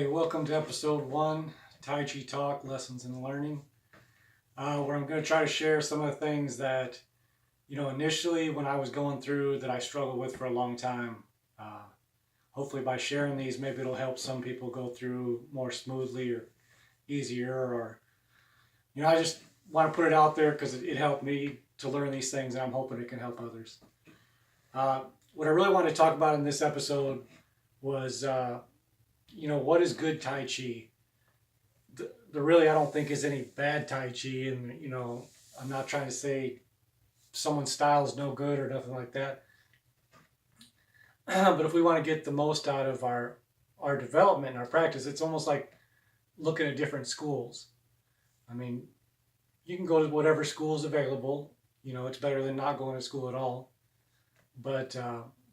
Hey, welcome to episode 1, Taiji Talk, Lessons in Learning, where I'm going to try to share some of the things that, initially when I was going through that I struggled with for a long time. Uh, Hopefully by sharing these, maybe it'll help some people go through more smoothly or easier, or, I just want to put it out there because it helped me to learn these things, and I'm hoping it can help others. What I really wanted to talk about in this episode was, what is good Tai Chi? There really, I don't think is any bad Tai Chi, and I'm not trying to say someone's style is no good or nothing like that. But if we want to get the most out of our development and our practice, it's almost like looking at different schools. I mean, you can go to whatever school is available. It's better than not going to school at all. But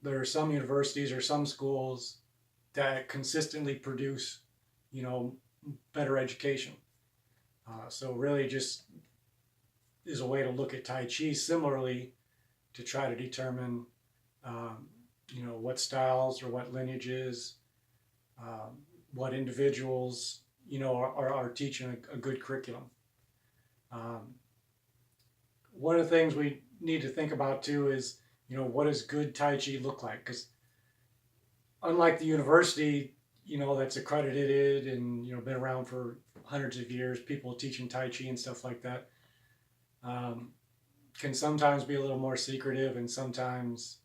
there are some universities or some schools that consistently produce, better education. So really just is a way to look at Tai Chi similarly to try to determine, what styles or what lineages, what individuals, are teaching a good curriculum. One of the things we need to think about too is, what does good Tai Chi look like? Because unlike the university, that's accredited and, been around for hundreds of years, people teaching Tai Chi and stuff like that, can sometimes be a little more secretive and sometimes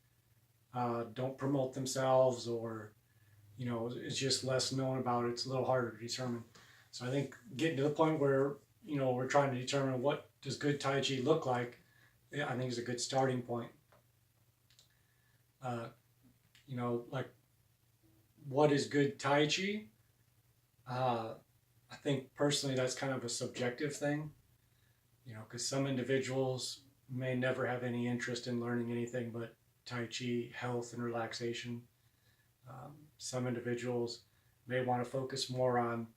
don't promote themselves, or, it's just less known about it. It's a little harder to determine. So I think getting to the point where, we're trying to determine what does good Tai Chi look like, I think is a good starting point. Like, what is good Tai Chi? I think personally that's kind of a subjective thing, because some individuals may never have any interest in learning anything but Tai Chi, health, and relaxation. Some individuals may want to focus more on,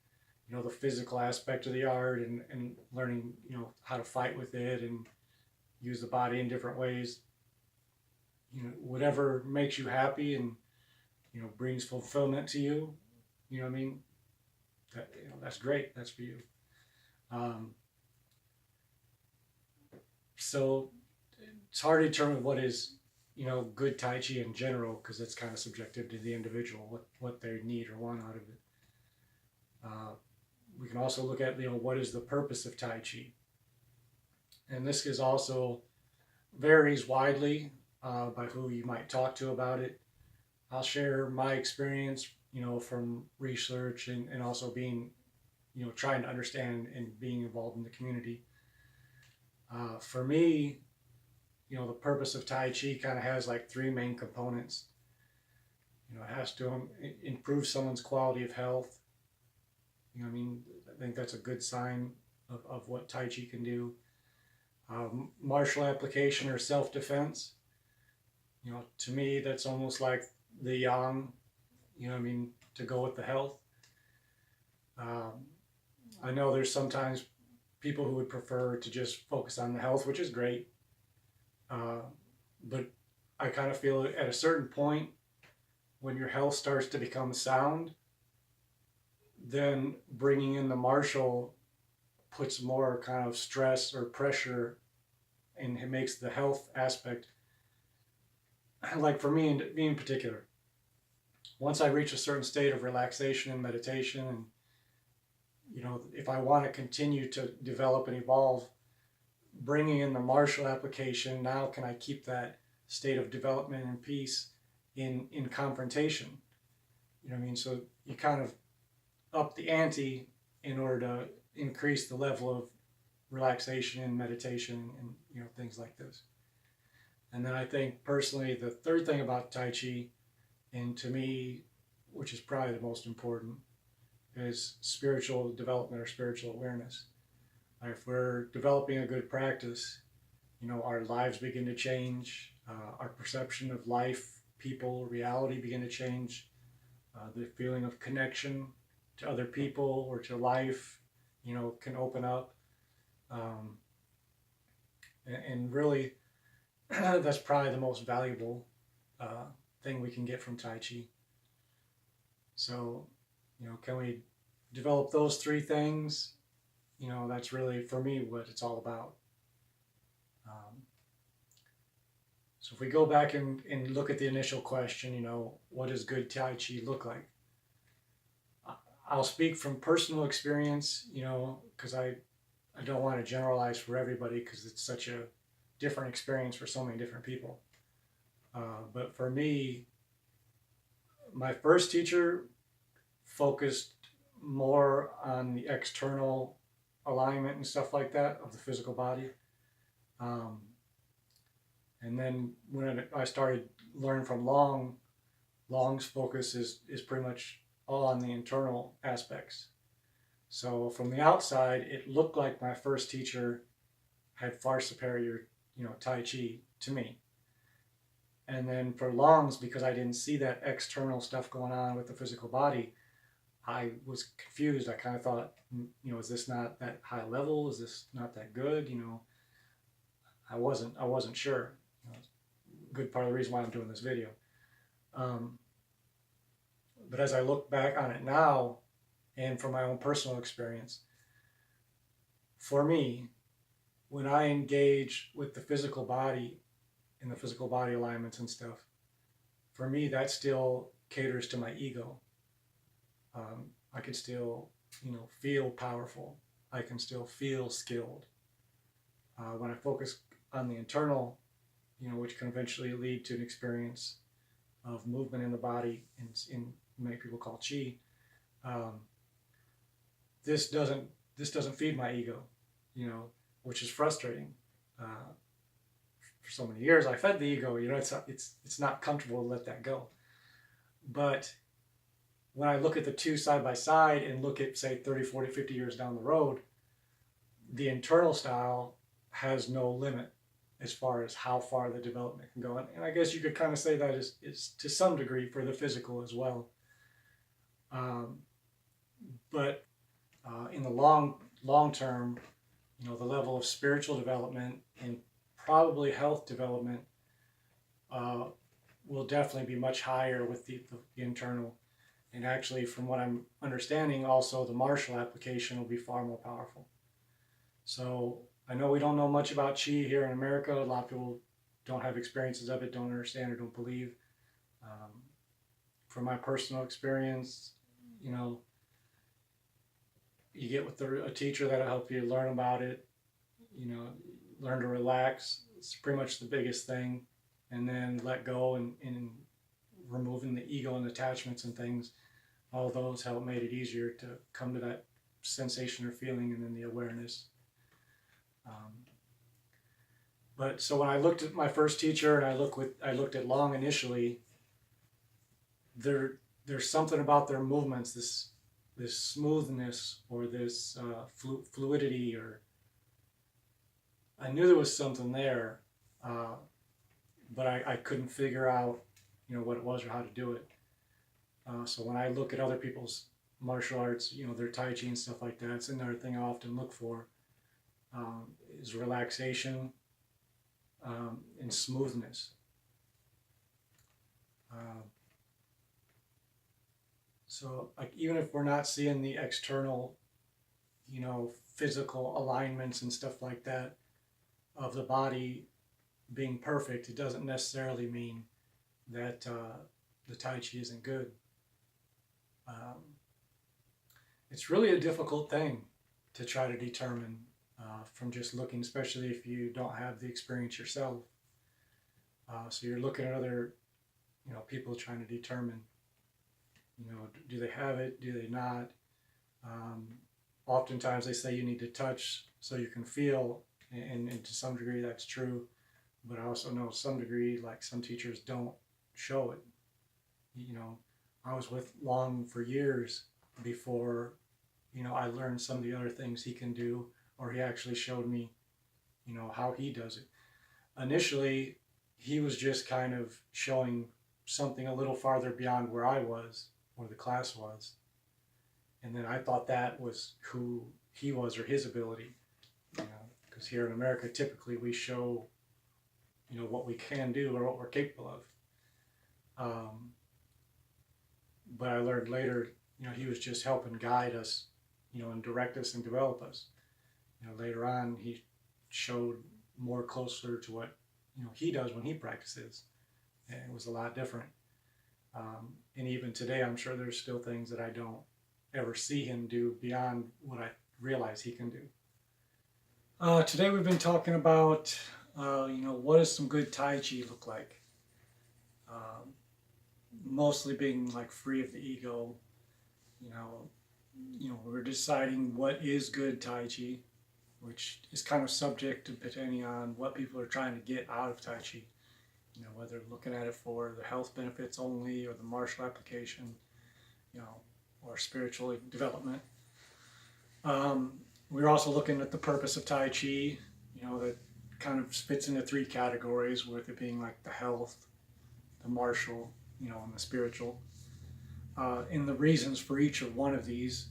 the physical aspect of the art and learning, how to fight with it and use the body in different ways. Whatever makes you happy and, brings fulfillment to you, you know what I mean? That's great. That's for you. So it's hard to determine what is, good Tai Chi in general, because it's kind of subjective to the individual, what they need or want out of it. We can also look at, what is the purpose of Tai Chi? And this is also varies widely by who you might talk to about it. I'll share my experience, from research and also being, trying to understand and being involved in the community. For me, the purpose of Tai Chi kind of has like 3 main components. It has to improve someone's quality of health. I think that's a good sign of what Tai Chi can do. Martial application or self-defense. To me, that's almost like the yang, to go with the health. I know there's sometimes people who would prefer to just focus on the health, which is great. But I kind of feel at a certain point, when your health starts to become sound, then bringing in the martial puts more kind of stress or pressure, and it makes the health aspect, like for me in particular, once I reach a certain state of relaxation and meditation, and if I want to continue to develop and evolve, bringing in the martial application, now can I keep that state of development and peace in confrontation? So you kind of up the ante in order to increase the level of relaxation and meditation and things like this. And then I think personally the third thing about Tai Chi, and to me, which is probably the most important, is spiritual development or spiritual awareness. If we're developing a good practice, our lives begin to change, our perception of life, people, reality begin to change, the feeling of connection to other people or to life, can open up. And really, that's probably the most valuable thing we can get from Tai Chi. So Can we develop those three things? That's really, for me, what it's all about. So if we go back and look at the initial question, what does good Tai Chi look like? I'll speak from personal experience, because I don't want to generalize for everybody because it's such a different experience for so many different people. But for me, my first teacher focused more on the external alignment and stuff like that of the physical body. And then when I started learning from Long's focus is pretty much all on the internal aspects. So from the outside, it looked like my first teacher had far superior, Tai Chi to me. And then for Long's, because I didn't see that external stuff going on with the physical body, I was confused. I kind of thought, is this not that high level? Is this not that good? I wasn't sure. Good part of the reason why I'm doing this video. But as I look back on it now, and from my own personal experience, for me, when I engage with the physical body and the physical body alignments and stuff, for me, that still caters to my ego. I can still, feel powerful. I can still feel skilled. When I focus on the internal, which can eventually lead to an experience of movement in the body, in many people call chi. This doesn't feed my ego, which is frustrating. For so many years, I fed the ego. It's not comfortable to let that go. But when I look at the two side by side and look at, say, 30, 40, 50 years down the road, the internal style has no limit as far as how far the development can go. And I guess you could kind of say that is to some degree for the physical as well. But in the long term, the level of spiritual development and probably health development will definitely be much higher with the internal. And actually, from what I'm understanding, also the martial application will be far more powerful. So I know we don't know much about Chi here in America. A lot of people don't have experiences of it, don't understand or don't believe. From my personal experience, you get with a teacher that'll help you learn about it, learn to relax. It's pretty much the biggest thing. And then let go and removing the ego and attachments and things. All those help made it easier to come to that sensation or feeling and then the awareness. But so when I looked at my first teacher and I looked at Long initially, there's something about their movements, this smoothness or this fluidity, or I knew there was something there, but I couldn't figure out what it was or how to do it. So when I look at other people's martial arts, their Tai Chi and stuff like that, it's another thing I often look for. Is relaxation and smoothness. So like, even if we're not seeing the external, physical alignments and stuff like that of the body being perfect, it doesn't necessarily mean that the Tai Chi isn't good. It's really a difficult thing to try to determine from just looking, especially if you don't have the experience yourself. So you're looking at other, people trying to determine, do they have it? Do they not? Oftentimes they say you need to touch so you can feel, and to some degree that's true. But I also know some degree, like some teachers don't show it. I was with Long for years before, I learned some of the other things he can do, or he actually showed me, how he does it. Initially, he was just kind of showing something a little farther beyond where I was, or the class was. And then I thought that was who he was or his ability. Because here in America, typically we show, what we can do or what we're capable of. But I learned later, he was just helping guide us, and direct us and develop us. Later on, he showed more closer to what, he does when he practices. And it was a lot different. And even today, I'm sure there's still things that I don't ever see him do beyond what I realize he can do. Today we've been talking about, what does some good Tai Chi look like? Mostly being like free of the ego. We're deciding what is good Tai Chi, which is kind of subject to depending on what people are trying to get out of Tai Chi. Whether looking at it for the health benefits only or the martial application, or spiritual development. We're also looking at the purpose of Tai Chi, that kind of fits into three categories, with it being like the health, the martial, and the spiritual. And the reasons for each of one of these,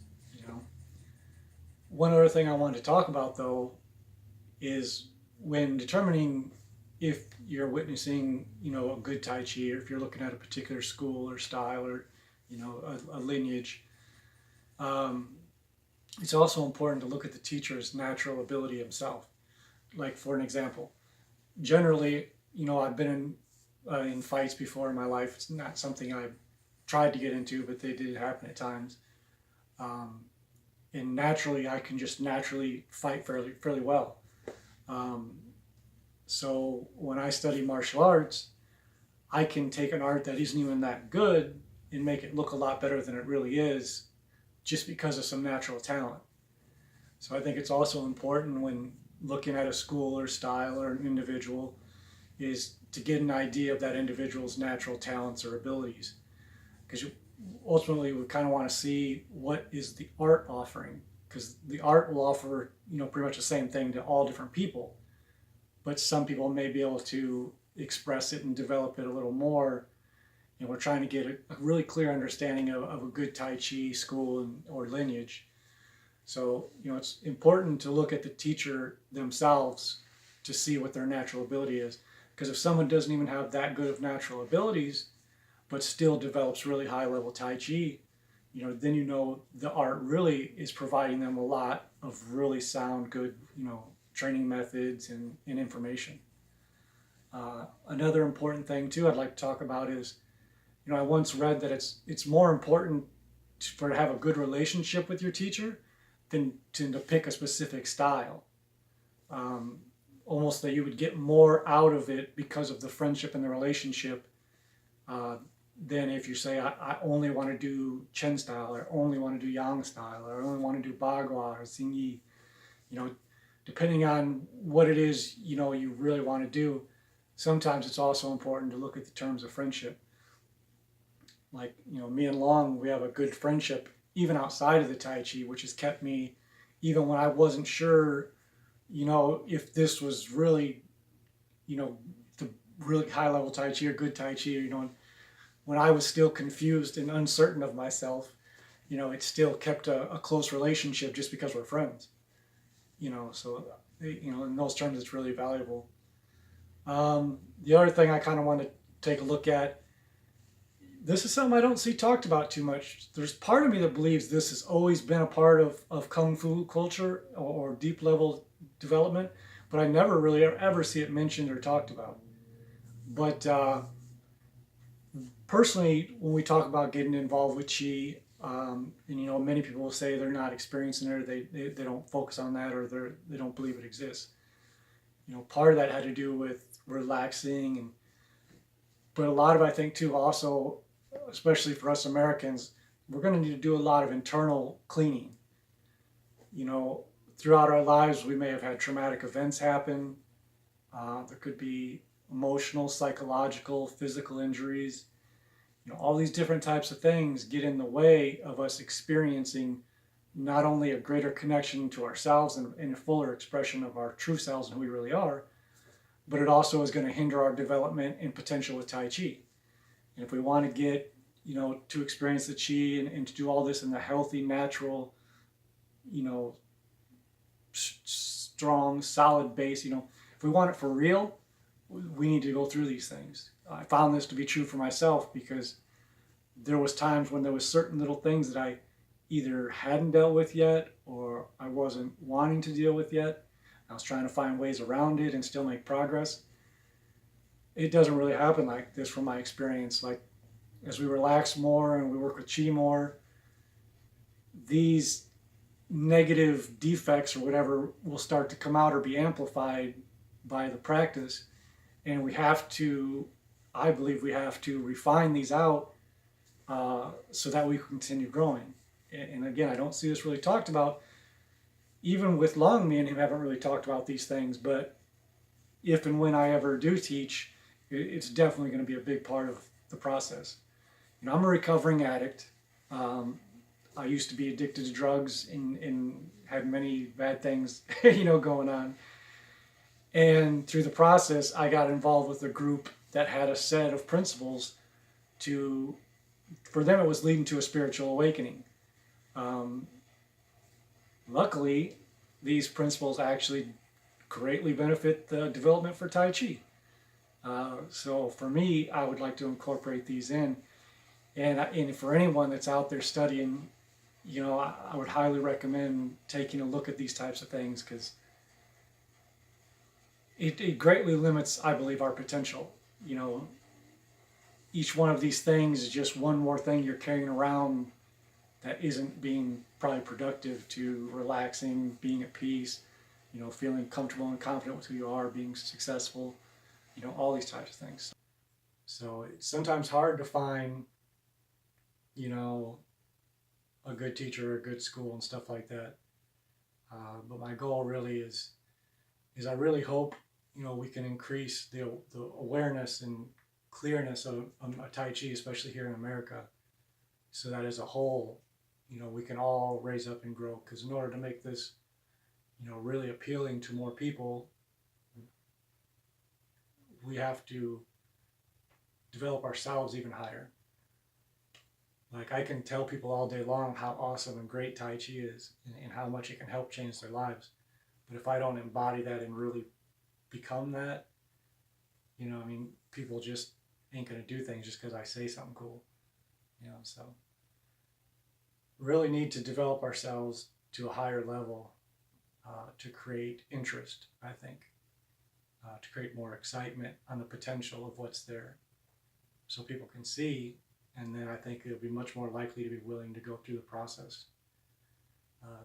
One other thing I wanted to talk about, though, is when determining if you're witnessing, a good Tai Chi, or if you're looking at a particular school or style or, a lineage, it's also important to look at the teacher's natural ability himself. Like, for an example, generally, I've been in fights before in my life. It's not something I've tried to get into, but they did happen at times. And naturally, I can just naturally fight fairly well. So when I study martial arts, I can take an art that isn't even that good and make it look a lot better than it really is, just because of some natural talent. So I think it's also important when looking at a school or style or an individual is to get an idea of that individual's natural talents or abilities. Because ultimately we kind of want to see what is the art offering, because the art will offer, pretty much the same thing to all different people. But some people may be able to express it and develop it a little more. And we're trying to get a really clear understanding of a good Tai Chi school or lineage. So, it's important to look at the teacher themselves to see what their natural ability is. Because if someone doesn't even have that good of natural abilities, but still develops really high level Tai Chi, then the art really is providing them a lot of really sound, good, training methods and information. Another important thing too I'd like to talk about is, I once read that it's more important to have a good relationship with your teacher than to pick a specific style. Almost that you would get more out of it because of the friendship and the relationship than if you say, I only want to do Chen style, or only want to do Yang style, or I only want to do Bagua or Xingyi. Depending on what it is, you really want to do, sometimes it's also important to look at the terms of friendship. Like, me and Long, we have a good friendship even outside of the Tai Chi, which has kept me, even when I wasn't sure, if this was really, the really high level Tai Chi or good Tai Chi, when I was still confused and uncertain of myself, it still kept a close relationship just because we're friends. So, in those terms, it's really valuable. The other thing I kind of want to take a look at, this is something I don't see talked about too much. There's part of me that believes this has always been a part of Kung Fu culture or deep level development, but I never really ever see it mentioned or talked about. But personally, when we talk about getting involved with Qi, and many people will say they're not experiencing it, or they don't focus on that, or they don't believe it exists. Part of that had to do with relaxing, but a lot of, I think too, also, especially for us Americans, we're going to need to do a lot of internal cleaning. Throughout our lives, we may have had traumatic events happen. There could be emotional, psychological, physical injuries. All these different types of things get in the way of us experiencing not only a greater connection to ourselves and a fuller expression of our true selves and who we really are, but it also is going to hinder our development and potential with Tai Chi. And if we want to get, to experience the Qi and to do all this in the healthy, natural, strong, solid base, if we want it for real, we need to go through these things. I found this to be true for myself because, there was times when there was certain little things that I either hadn't dealt with yet or I wasn't wanting to deal with yet. I was trying to find ways around it and still make progress. It doesn't really happen like this from my experience. Like as we relax more and we work with chi more, these negative defects or whatever will start to come out or be amplified by the practice. And we have to, I believe we have to refine these out so that we can continue growing. And again, I don't see this really talked about. Even with Long, me and him haven't really talked about these things, but if and when I ever do teach, it's definitely going to be a big part of the process. You know, I'm a recovering addict. I used to be addicted to drugs and had many bad things, going on. And through the process, I got involved with a group that had a set of principles for them, it was leading to a spiritual awakening. Luckily, these principles actually greatly benefit the development for Tai Chi. So for me, I would like to incorporate these in. And for anyone that's out there studying, I would highly recommend taking a look at these types of things because it greatly limits, I believe, our potential. Each one of these things is just one more thing you're carrying around that isn't being probably productive to relaxing, being at peace, feeling comfortable and confident with who you are, being successful, all these types of things. So it's sometimes hard to find, a good teacher, a good school and stuff like that. But my goal really is I really hope, we can increase the awareness and clearness of Tai Chi, especially here in America, so that as a whole, we can all raise up and grow. Because in order to make this, really appealing to more people, we have to develop ourselves even higher. Like I can tell people all day long how awesome and great Tai Chi is and how much it can help change their lives. But if I don't embody that and really become that, people just ain't going to do things just because I say something cool. So really need to develop ourselves to a higher level to create interest, I think, to create more excitement on the potential of what's there so people can see, and then I think it'll be much more likely to be willing to go through the process.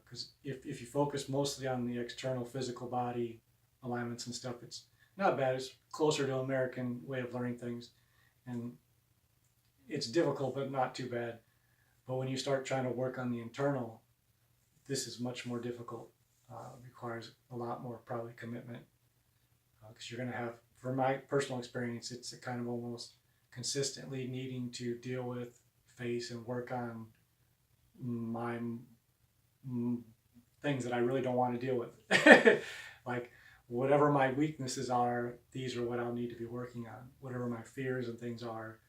Because if you focus mostly on the external physical body alignments and stuff, it's not bad. It's closer to American way of learning things. And it's difficult, but not too bad. But when you start trying to work on the internal, this is much more difficult. Requires a lot more probably commitment. Because you're going to have, from my personal experience, it's a kind of almost consistently needing to deal with, face, and work on my things that I really don't want to deal with. Like whatever my weaknesses are, these are what I'll need to be working on. Whatever my fears and things are,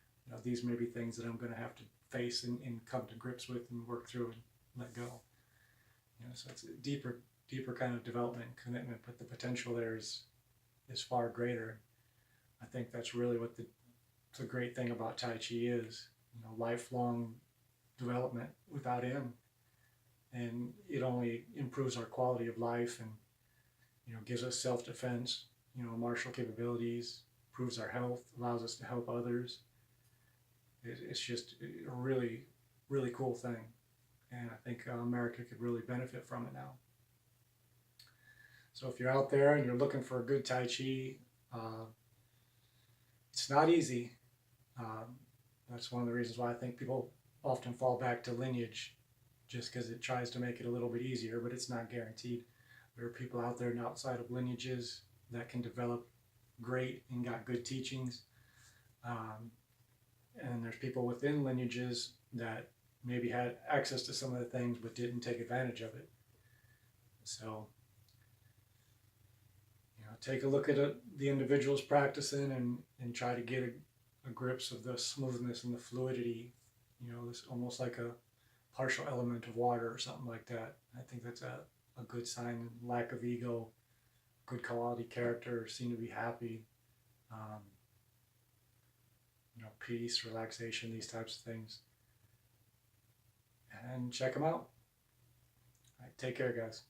these may be things that I'm going to have to face and come to grips with and work through and let go. So it's a deeper kind of development and commitment, but the potential there is far greater. I think that's really what the great thing about Tai Chi is, lifelong development without end. And it only improves our quality of life and, gives us self-defense, martial capabilities, improves our health, allows us to help others. It's just a really, really cool thing. And I think America could really benefit from it now. So if you're out there and you're looking for a good Tai Chi, it's not easy. That's one of the reasons why I think people often fall back to lineage, just because it tries to make it a little bit easier, but it's not guaranteed. There are people out there outside of lineages that can develop great and got good teachings. And there's people within lineages that maybe had access to some of the things but didn't take advantage of it. So, take a look at the individuals practicing and try to get a grips of the smoothness and the fluidity, this almost like a partial element of water or something like that. I think that's a good sign. Lack of ego, good quality character, seem to be happy, peace, relaxation, these types of things. and check them out. All right, take care, guys.